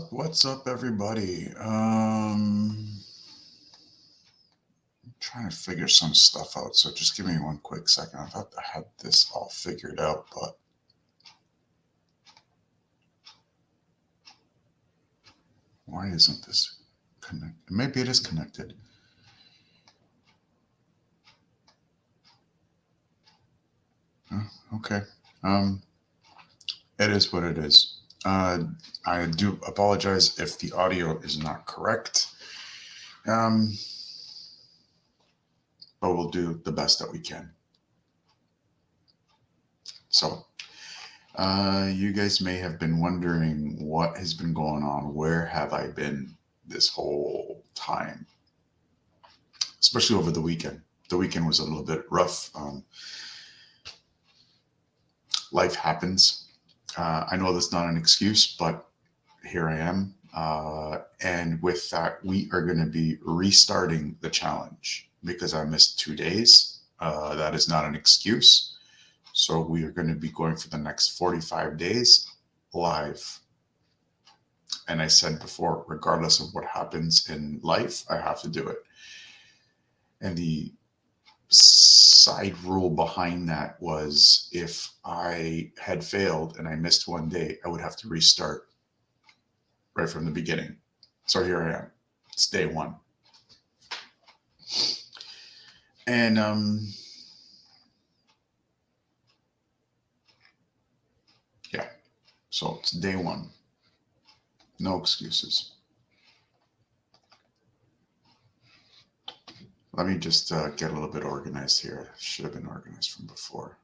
What's up, everybody? Trying to figure some stuff out, so just give me one quick second. I thought I had this all figured out, but why isn't this connected? Maybe it is connected. Okay. Um, it is what it is. I do apologize if the audio is not correct. Um, but we'll do the best that we can. So, you guys may have been wondering what has been going on. Where have I been this whole time? Especially over the weekend. The weekend was a little bit rough. Life happens. I know that's not an excuse, but here I am. And with that, we are going to be restarting the challenge because I missed 2 days. That is not an excuse. So we are going to be going for the next 45 days live. And I said before, regardless of what happens in life, I have to do it. And the side rule behind that was if I had failed and I missed one day, I would have to restart right from the beginning. So here I am. It's day one. And yeah, so it's day one. No excuses. Let me just get a little bit organized here. Should have been organized from before.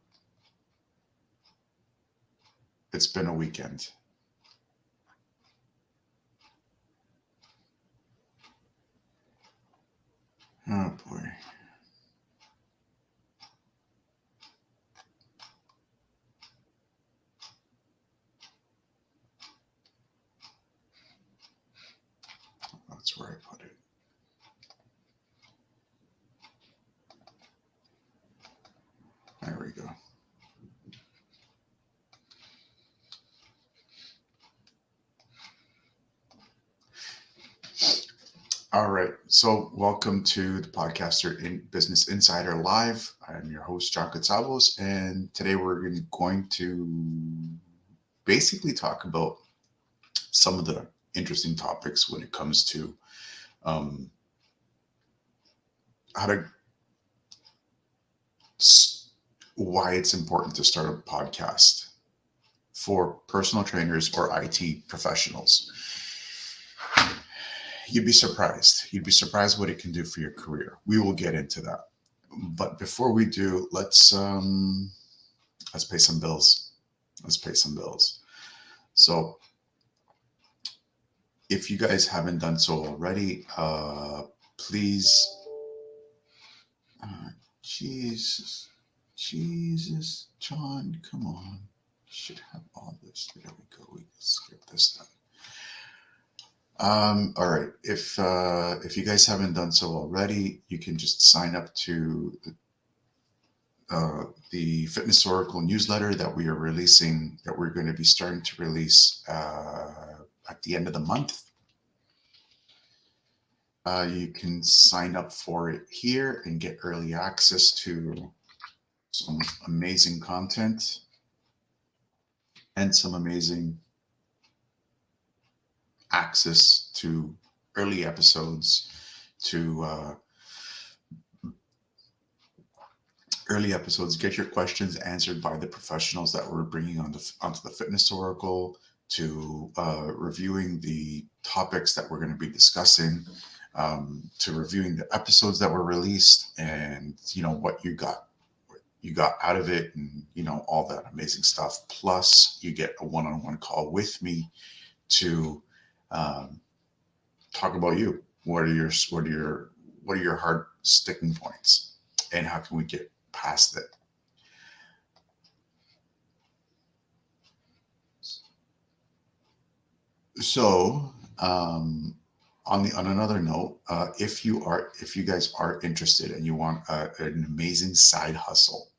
It's been a weekend. Oh boy. That's where I put it. There we go. All right. So, welcome to the Podcaster in Business Insider Live. I'm your host, John Katsabos, and today we're going to basically talk about some of the interesting topics when it comes to how to why it's important to start a podcast for personal trainers or IT professionals. You'd be surprised. You'd be surprised what it can do for your career. We will get into that. But before we do, let's pay some bills. Let's pay some bills. So if you guys haven't done so already, please. Jesus, John, come on. You should have all this. There we go. We can skip this then. All right. If you guys haven't done so already, you can just sign up to the Fitness Oracle newsletter that we are releasing, that we're going to be starting to release at the end of the month. You can sign up for it here and get early access to some amazing content and some amazing access to early episodes, get your questions answered by the professionals that we're bringing onto the Fitness Oracle, to reviewing the topics that we're going to be discussing, to reviewing the episodes that were released, and what you got out of it, and all that amazing stuff. Plus you get a one-on-one call with me to talk about you. What are your hard sticking points, and how can we get past it? So, on another note, if you guys are interested and you want an amazing side hustle,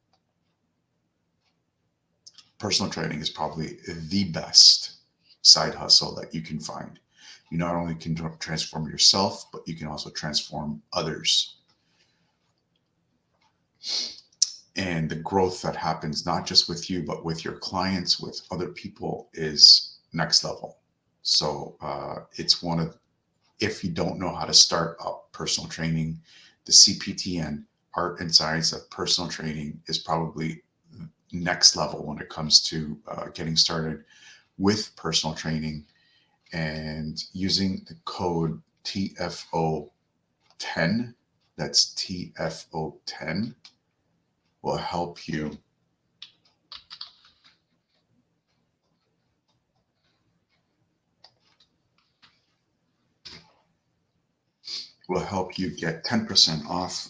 personal training is probably the best side hustle that you can find. You not only can transform yourself, but you can also transform others. And the growth that happens, not just with you, but with your clients, with other people, is next level. So it's one of, if you don't know how to start up personal training, the CPTN, Art and Science of Personal Training, is probably next level when it comes to getting started with personal training. And using the code TFO10, that's TFO10, will help you get 10% off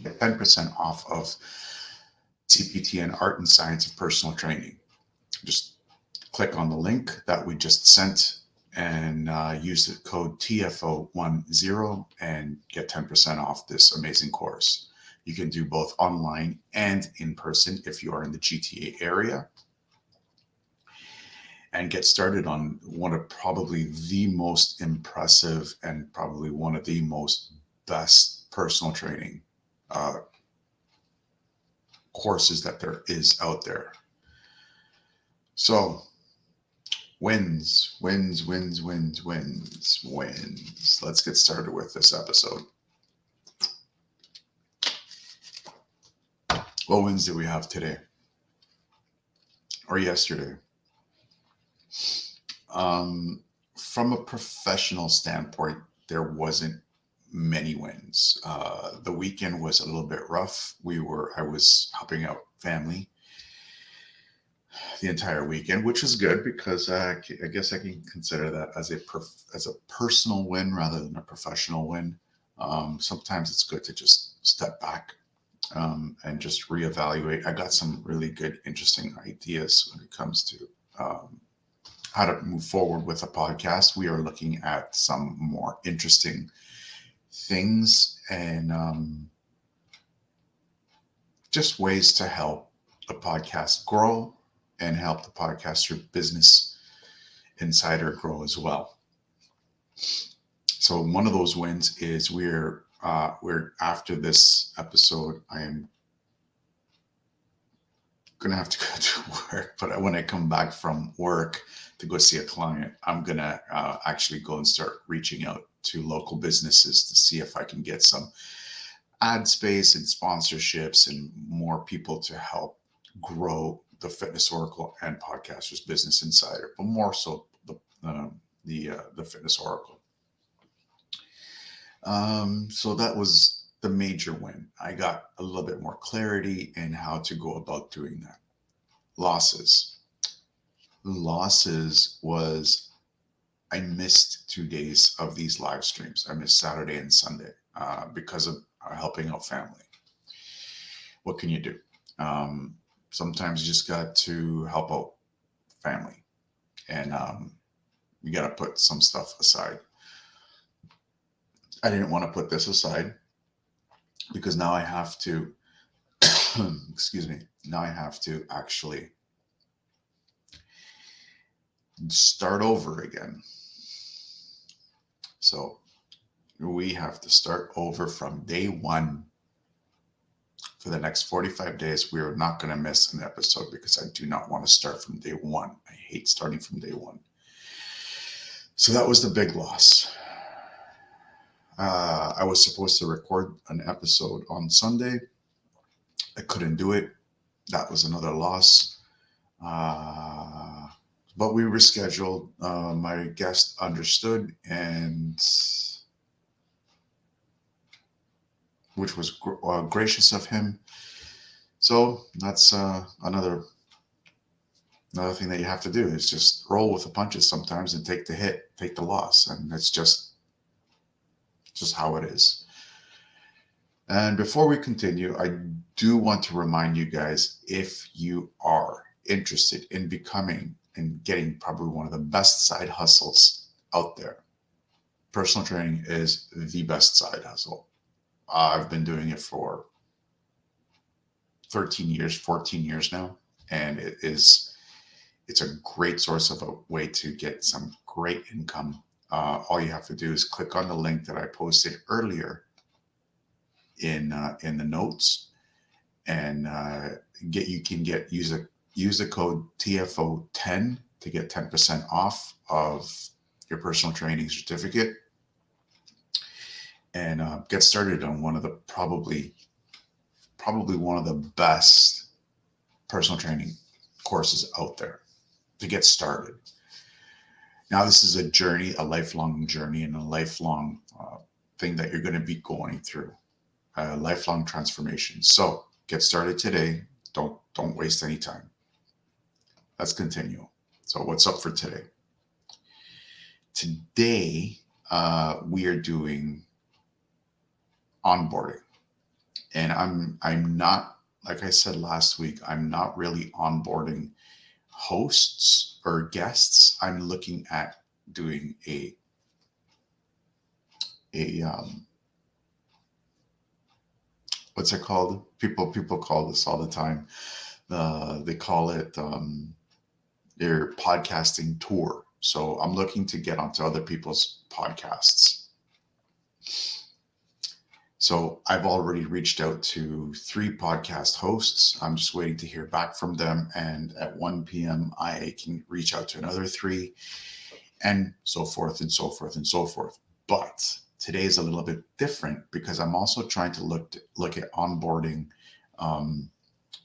get 10% off of CPTN, Art and Science of Personal Training. Just click on the link that we just sent and use the code TFO10 and get 10% off this amazing course. You can do both online and in person if you are in the GTA area, and get started on one of probably the most impressive and probably one of the most best personal training courses that there is out there. So wins. Let's get started with this episode. What wins did we have today or yesterday? From a professional standpoint, there wasn't many wins. The weekend was a little bit rough. I was helping out family the entire weekend, which is good because I guess I can consider that as a personal win rather than a professional win. Sometimes it's good to just step back and just reevaluate. I got some really good, interesting ideas when it comes to how to move forward with a podcast. We are looking at some more interesting things and just ways to help the podcast grow and help the podcaster business insider grow as well. So one of those wins is we're after this episode, I am gonna have to go to work, but when I come back from work to go see a client, I'm gonna actually go and start reaching out to local businesses to see if I can get some ad space and sponsorships and more people to help grow the Fitness Oracle and Podcasters Business Insider, but more so the Fitness Oracle. So that was the major win. I got a little bit more clarity in how to go about doing that. Losses was I missed 2 days of these live streams. I missed Saturday and Sunday because of helping out family. What can you do? Sometimes you just got to help out family, and you got to put some stuff aside. I didn't want to put this aside because now I have to, excuse me, now I have to actually start over again. So we have to start over from day one. For the next 45 days, we are not going to miss an episode because I do not want to start from day one. I hate starting from day one. So that was the big loss. I was supposed to record an episode on Sunday. I couldn't do it. That was another loss. But we rescheduled. My guest understood, and which was gracious of him. So that's another thing that you have to do is just roll with the punches sometimes and take the hit, take the loss, and it's just how it is. And before we continue, I do want to remind you guys, if you are interested in becoming and getting probably one of the best side hustles out there, Personal training is the best side hustle. I've been doing it for 13 years, 14 years now, and it's a great source of a way to get some great income. All you have to do is click on the link that I posted earlier in the notes, and get you can get use the code TFO10 to get 10% off of your personal training certificate, and get started on one of the probably one of the best personal training courses out there to get started. Now, this is a journey, a lifelong journey, and a lifelong thing that you're going to be going through, a lifelong transformation. So get started today. Don't waste any time. Let's continue. So what's up for today? Today, we are doing onboarding. And I'm not, like I said last week, I'm not really onboarding hosts or guests. I'm looking at doing a what's it called? People call this all the time. They call it their podcasting tour. So I'm looking to get onto other people's podcasts. So I've already reached out to 3 podcast hosts. I'm just waiting to hear back from them. And at 1 p.m., I can reach out to another 3, and so forth and so forth and so forth. But today is a little bit different because I'm also trying to look at onboarding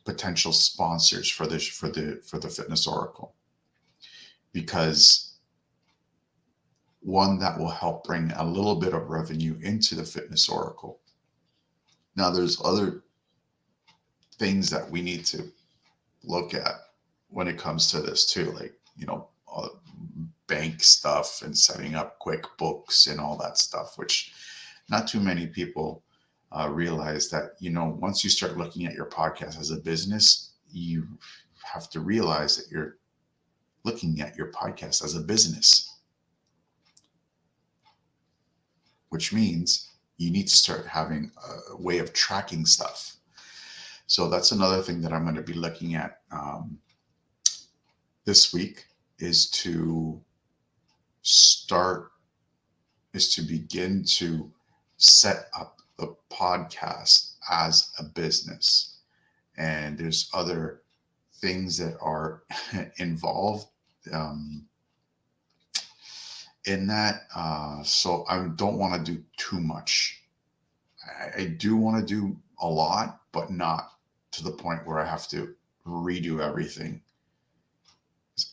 potential sponsors for the Fitness Oracle, because one, that will help bring a little bit of revenue into the Fitness Oracle. Now, there's other things that we need to look at when it comes to this too, like, bank stuff and setting up QuickBooks and all that stuff, which not too many people realize that, once you start looking at your podcast as a business, you have to realize that you're looking at your podcast as a business, which means you need to start having a way of tracking stuff. So that's another thing that I'm going to be looking at this week, is to begin to set up the podcast as a business. And there's other things that are involved in that. So I don't want to do too much. I do want to do a lot, but not to the point where I have to redo everything.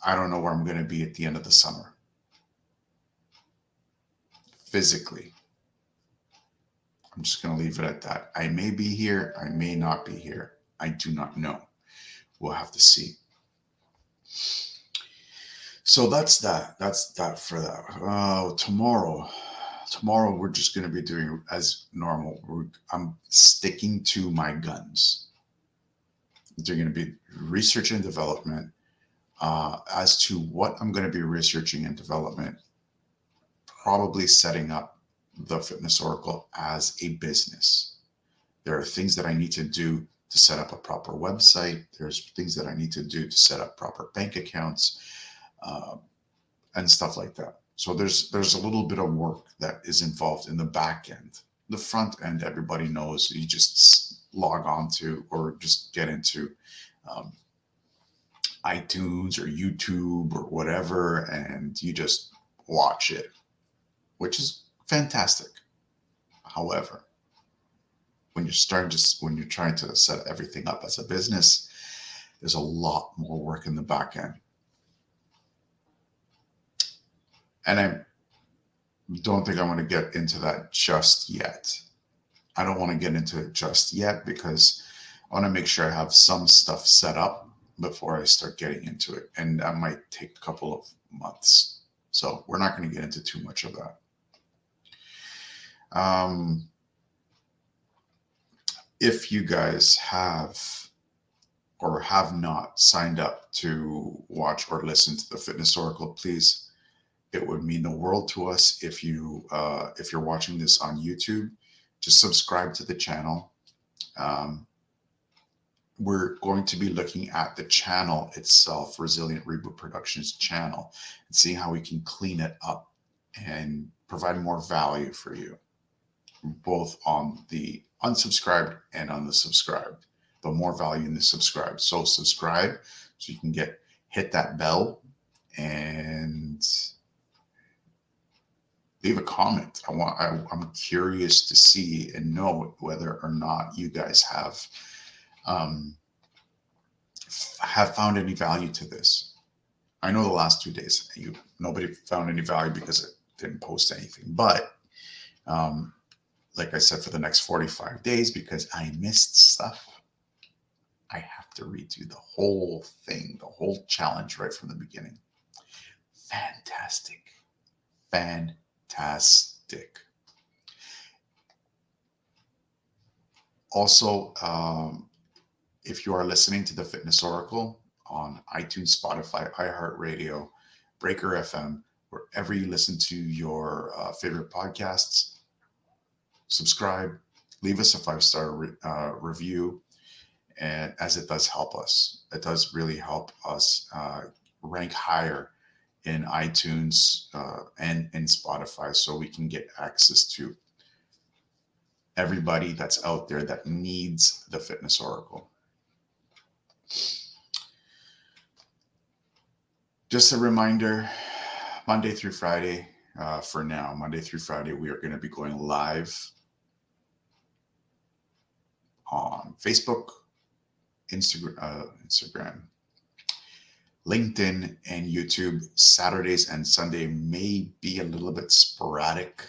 I don't know where I'm going to be at the end of the summer, physically. I'm just going to leave it at that. I may be here. I may not be here. I do not know. We'll have to see. So that's that. That's that for that. Tomorrow we're just going to be doing as normal. I'm sticking to my guns. They're going to be research and development. As to what I'm going to be researching and development, probably setting up the Fitness Oracle as a business. There are things that I need to do to set up a proper website. There's things that I need to do to set up proper bank accounts, and stuff like that. So there's a little bit of work that is involved in the back end. The front end, everybody knows. You just log on to, or just get into iTunes or YouTube or whatever, and you just watch it, which is fantastic. However, when you're trying to set everything up as a business, there's a lot more work in the back end. And I don't think I'm going to get into that just yet. I don't want to get into it just yet because I want to make sure I have some stuff set up before I start getting into it. And that might take a couple of months. So we're not going to get into too much of that. If you guys have or have not signed up to watch or listen to the Fitness Oracle, please It would mean the world to us if you're watching this on YouTube. Just subscribe to the channel. Um, we're going to be looking at the channel itself, Resilient Reboot Productions channel, and seeing how we can clean it up and provide more value for you, both on the unsubscribed and on the subscribed, but more value in the subscribed. So subscribe so you can hit that bell and leave a comment. I'm curious to see and know whether or not you guys um, have found any value to this. I know the last 2 days nobody found any value because it didn't post anything. But like I said, for the next 45 days, because I missed stuff, I have to redo the whole thing, the whole challenge right from the beginning. Fantastic. Fantastic. Also, if you are listening to the Fitness Oracle on iTunes, Spotify, iHeartRadio, Breaker FM, wherever you listen to your favorite podcasts, subscribe, leave us a 5-star review, and as it does help us. It does really help us rank higher in iTunes and in Spotify, so we can get access to everybody that's out there that needs the Fitness Oracle. Just a reminder, Monday through Friday, for now, Monday through Friday, we are going to be going live on Facebook, Instagram, LinkedIn, and YouTube. Saturdays and Sunday may be a little bit sporadic,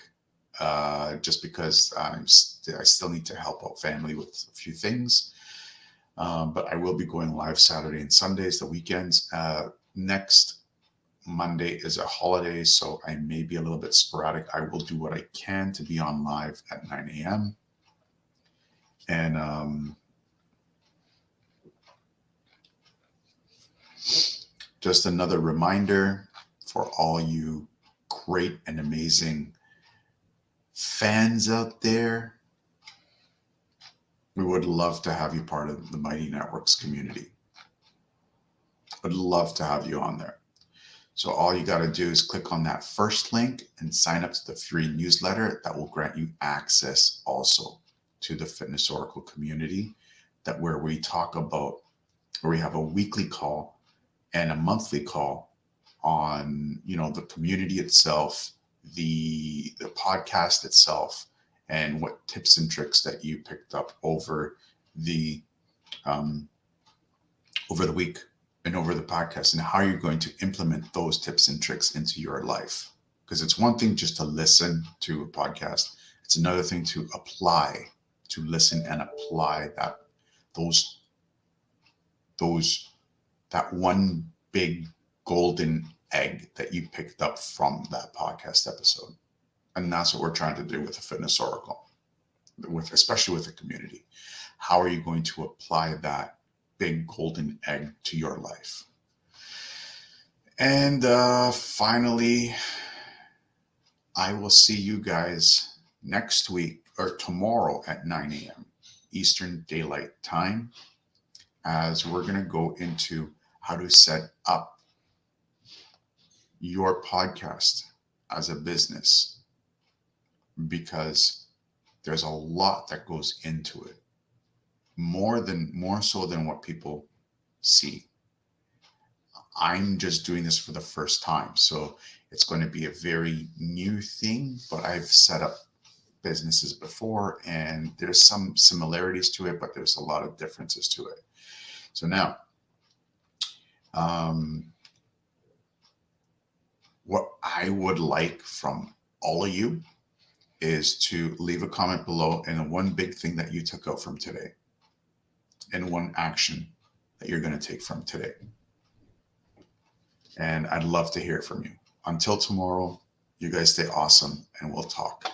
just because I still need to help out family with a few things. But I will be going live Saturday and Sundays, the weekends. Next Monday is a holiday, so I may be a little bit sporadic. I will do what I can to be on live at 9 a.m. And just another reminder for all you great and amazing fans out there. We would love to have you part of the Mighty Networks community. I'd love to have you on there. So all you got to do is click on that first link and sign up to the free newsletter that will grant you access also to the Fitness Oracle community, where we have a weekly call and a monthly call on, the community itself, the podcast itself, and what tips and tricks that you picked up over the week and over the podcast, and how you're going to implement those tips and tricks into your life. Because it's one thing just to listen to a podcast. It's another thing to listen and apply that one big golden egg that you picked up from that podcast episode. And that's what we're trying to do with the Fitness Oracle, especially with the community. How are you going to apply that big golden egg to your life? And finally, I will see you guys next week or tomorrow at 9 a.m. Eastern Daylight Time, as we're going to go into how to set up your podcast as a business, because there's a lot that goes into it, more so than what people see. I'm just doing this for the first time, so it's going to be a very new thing, but I've set up businesses before, and there's some similarities to it, but there's a lot of differences to it. So now, what I would like from all of you is to leave a comment below, and one big thing that you took out from today, and one action that you're going to take from today. And I'd love to hear from you. Until tomorrow, you guys stay awesome, and we'll talk.